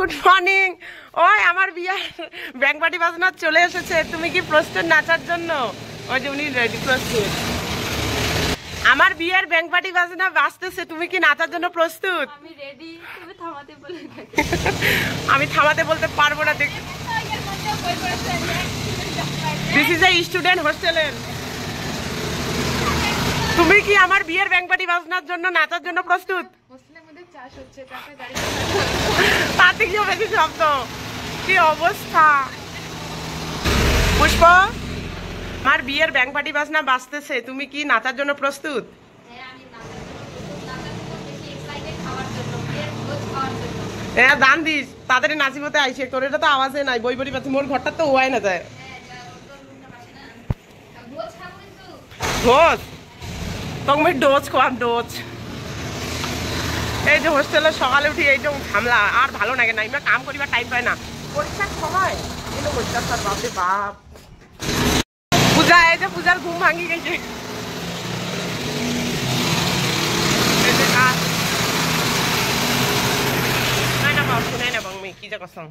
Good morning. ওই আমার বিয়ার bank party বাজনা চলে এসেছে, তুমি কি প্রস্তুত নাচার জন্য? ওই যে উনি রেডি প্রস্তুত। আমার বিয়ের ব্যাংক পার্টি বাজনা বাজতেছে, তুমি কি নাচার জন্য প্রস্তুত? আমি রেডি, তুমি থামাতে বলে আমি থামাতে বলতে পারবো না। দেখ, দিস ইজ এ স্টুডেন্ট হোস্টেলের। তুমি কি আমার বিয়ের ব্যাংক পার্টি বাজনার জন্য নাচার জন্য প্রস্তুত? হোস্টেলের মধ্যে চাষ হচ্ছে, তাতে গাড়ি তাতে কি বেশি শব্দ, কি অবস্থা। পুষ্প, আমার বিয়ের ব্যাংক পার্টি বাজনা বাজতেছে, তুমি কি নাচার জন্য প্রস্তুত? হ্যাঁ, দান দিস তাড়াতাড়ি নাচিবতে আইসে, তোর এটা তো আওয়াজে নাই, বই বই পাচ্ছি, মোর ঘরটা তো ওয়াই না যায়। ডোজ তুমি ডোজ খোয়াম ডোজ। এই যে হোস্টেলে সকালে উঠি এই যে ঝামলা, আর ভালো লাগে না, এমনি কাম করিবার টাইম পায় না। পরীক্ষার সময় এলো পরীক্ষার স্যার, বাপরে বাপ। পূজা, এই যে পূজার ঘুম ভাঙি গেছে। এই যে কাজ নাই না বাবু, শুনাই না বাবু, কি যে কসম।